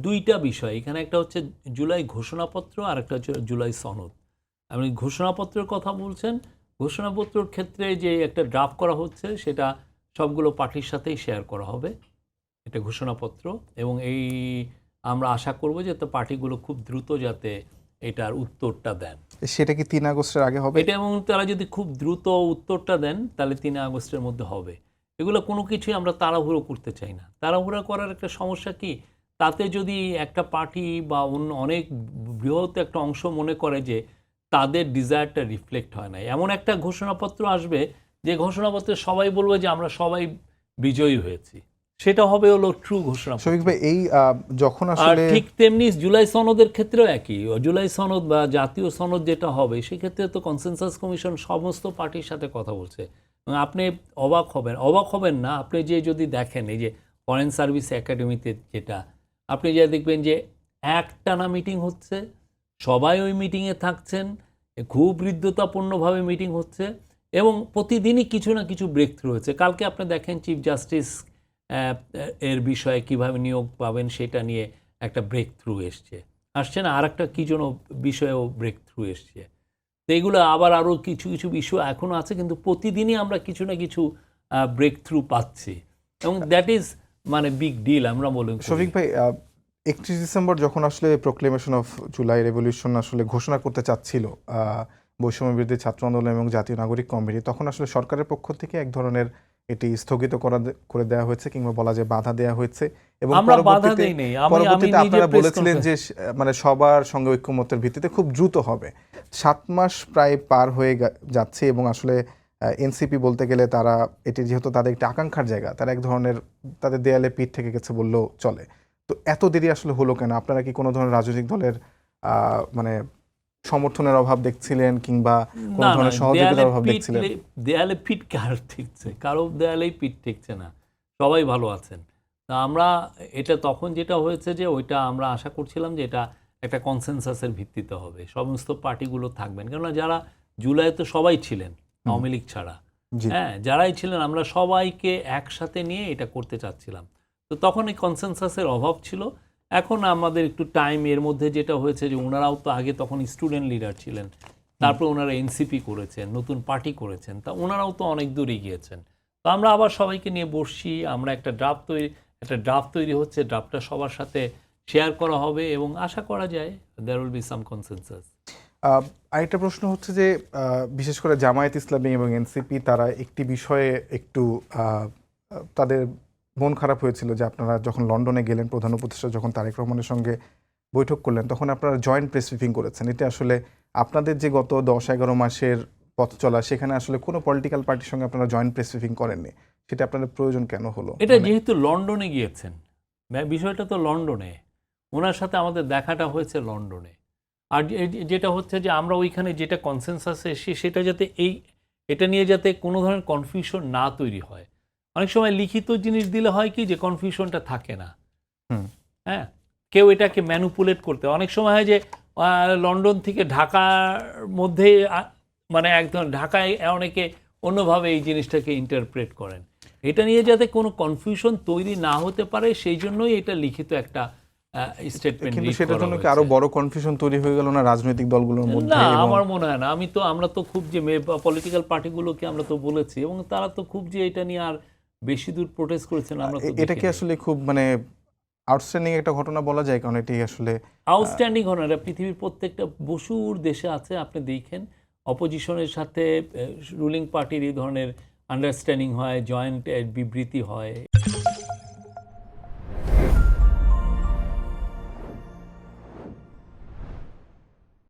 দুইটা বিষয় এখানে, একটা হচ্ছে জুলাই ঘোষণাপত্র আর একটা হচ্ছে জুলাই সনদ। আপনি ঘোষণাপত্রের কথা বলছেন, ঘোষণাপত্রের ক্ষেত্রে যে একটা ড্রাফট করা হচ্ছে সেটা সবগুলো পার্টির সাথেই শেয়ার করা হবে এটা ঘোষণাপত্র, এবং এই আমরা আশা করব যে তো পার্টিগুলো খুব দ্রুত যাতে এটার উত্তরটা দেন। সেটা কি 3 আগস্টের আগে হবে? এটা, এবং তারা যদি খুব দ্রুত উত্তরটা দেন তাহলে 3 আগস্টের মধ্যে হবে। এগুলো কোনো কিছুই আমরা তাড়াহুড়ো করতে চাই না। তাড়াহুড়ো করার একটা সমস্যা কি, তাতে যদি একটা পার্টি বা অন্য অনেক বৃহৎ একটা অংশ মনে করে যে তাদের ডিজায়ারটা রিফ্লেক্ট হয় না, এমন একটা ঘোষণাপত্র আসবে যে ঘোষণাপত্রে সবাই বলবে যে আমরা সবাই বিজয়ী হয়েছি, সেটা হবে হলো ট্রু ঘোষণাপত্র। শফিক ভাই, এই যখন আর আসলে ঠিক তেমনি জুলাই সনদের ক্ষেত্রেও একই। জুলাই সনদ বা জাতীয় সনদ যেটা হবে সেক্ষেত্রে তো কনসেনসাস কমিশন সমস্ত পার্টির সাথে কথা বলছে। এবং আপনি অবাক হবেন না, আপনি যে যদি দেখেন এই যে ফরেন সার্ভিস একাডেমিতে যেটা, আপনি যা দেখবেন যে একটানা মিটিং হচ্ছে, সবাই ওই মিটিংয়ে থাকছেন, খুব হৃদ্যতাপূর্ণভাবে মিটিং হচ্ছে, এবং প্রতিদিনই কিছু না কিছু ব্রেক থ্রু হচ্ছে। কালকে আপনি দেখেন চিফ জাস্টিস এর বিষয়ে কিভাবে নিয়োগ পাবেন সেটা নিয়ে একটা ব্রেক থ্রু আসছে না, আর একটা কী যেন বিষয়েও ব্রেক থ্রু এসছে। তো এগুলো আবার আরও কিছু কিছু ইস্যু এখনও আছে, কিন্তু প্রতিদিনই আমরা কিছু না কিছু ব্রেক থ্রু পাচ্ছি, এবং দ্যাট ইজ মানে বিগ ডিল আমরা বলি। শফিক ভাই, 31 ডিসেম্বর যখন আসলে প্রোক্লেমেশন অফ জুলাই রেভলিউশন আসলে ঘোষণা করতে চাচ্ছিল বৈষম্য বিরোধী ছাত্র আন্দোলন এবং জাতীয় নাগরিক কমিটি, তখন আসলে সরকারের পক্ষ থেকে এক ধরনের এটি স্থগিত করে দেওয়া হয়েছে, কিংবা বলা যায় বাধা দেওয়া হয়েছে, এবং পরবর্তীতে আপনারা বলেছিলেন যে মানে সবার সঙ্গে ঐক্যমত্যের ভিত্তিতে খুব দ্রুত হবে। 7 মাস প্রায় পার হয়ে যাচ্ছে, এবং আসলে এনসিপি বলতে গেলে তারা এটি যেহেতু তাদের একটি আকাঙ্ক্ষার জায়গা, তারা এক ধরনের তাদের দেয়ালে পিঠ থেকে গেছে বললেও চলে। তো এত দেরি আসলে হলো কেন? আপনারা কি কোনো ধরনের রাজনৈতিক দলের মানে সমর্থনের অভাব দেখছিলেন, কিংবা কোনো ধরনের সহযোগিতার অভাব দেখছিলেন? দেয়ালে পিঠ কার ঠিকছে? কারো দেয়ালেই পিঠ ঠিকছে না, সবাই ভালো আছেন। তা আমরা এটা তখন যেটা হয়েছে যে ওইটা আমরা আশা করছিলাম যে এটা একটা কনসেনসাসের ভিত্তিতে হবে, সমস্ত পার্টিগুলো থাকবেন, কেননা যারা জুলাই তো সবাই ছিলেন আওয়ামী লীগ ছাড়া, হ্যাঁ যারাই ছিলেন আমরা সবাইকে একসাথে নিয়ে এটা করতে চাচ্ছিলাম। তো তখন এই কনসেনসাসের অভাব ছিল। এখন আমাদের একটু টাইম, এর মধ্যে যেটা হয়েছে যে ওনারাও তো আগে তখন স্টুডেন্ট লিডার ছিলেন, তারপর ওনারা এনসিপি করেছেন, নতুন পার্টি করেছেন, তা ওনারাও তো অনেক দূর এগিয়েছেন। তো আমরা আবার সবাইকে নিয়ে বসছি, আমরা একটা ড্রাফট তৈরি হচ্ছে, ড্রাফটটা সবার সাথে শেয়ার করা হবে, এবং আশা করা যায় there will be some consensus. আরেকটা প্রশ্ন হচ্ছে যে বিশেষ করে জামায়াত ইসলামী এবং এনসিপি তারা একটি বিষয়ে একটু তাদের মন খারাপ হয়েছিল যে আপনারা যখন লন্ডনে গেলেন, প্রধান উপদেষ্টা যখন তারেক রহমানের সঙ্গে বৈঠক করলেন, তখন আপনারা জয়েন্ট প্রেস ব্রিফিং করেছেন। এটা আসলে আপনাদের যে গত 10-11 মাসের পথ চলা, সেখানে আসলে কোনো পলিটিক্যাল পার্টির সঙ্গে আপনারা জয়েন্ট প্রেস ব্রিফিং করেননি, সেটা আপনাদের প্রয়োজন কেন হলো? এটা যেহেতু লন্ডনে গিয়েছেন, বিষয়টা তো লন্ডনে, ওনার সাথে আমাদের দেখাটা হয়েছে লন্ডনে। আর যেটা হচ্ছে যে আমরা ওইখানে যেটা কনসেনসাসে এসে সেটা যাতে এটা নিয়ে যাতে কোনো ধরনের কনফিউশন না তৈরি হয়। অনেক সময় লিখিত জিনিস দিলে হয় কি যে কনফিউশনটা থাকে না, হ্যাঁ, কেউ এটাকে ম্যানুপুলেট করতে, অনেক সময় হয় যে লন্ডন থেকে ঢাকার মধ্যে মানে একদম ঢাকায় অনেকে অন্যভাবে এই জিনিসটাকে ইন্টারপ্রেট করেন। এটা নিয়ে যাতে কোনো কনফিউশন তৈরি না হতে পারে সেই জন্যই এটা লিখিত একটা স্টেটমেন্ট। কিন্তু সেটার জন্য কি আরো বড় কনফিউশন তৈরি হয়ে গেল না রাজনৈতিক দলগুলোর মধ্যে? না, আমার মনে হয় না। আমরা তো খুব যে পলিটিক্যাল পার্টিগুলোকে আমরা তো বলেছি, এবং তারা তো খুব যে এটা নিয়ে আর বেশি দূর প্রোটেস্ট করেছেন আমরা তো। এটা কি আসলে খুব মানে আউটস্ট্যান্ডিং একটা ঘটনা বলা যায়? কারণ এটি আসলে আউটস্ট্যান্ডিং ঘটনা পৃথিবীর প্রত্যেকটা বসুর দেশে আছে। আপনি দেখেন অপোজিশনের সাথে রুলিং পার্টির এই ধরনের আন্ডারস্ট্যান্ডিং হয়, জয়েন্ট বিবৃতি হয়।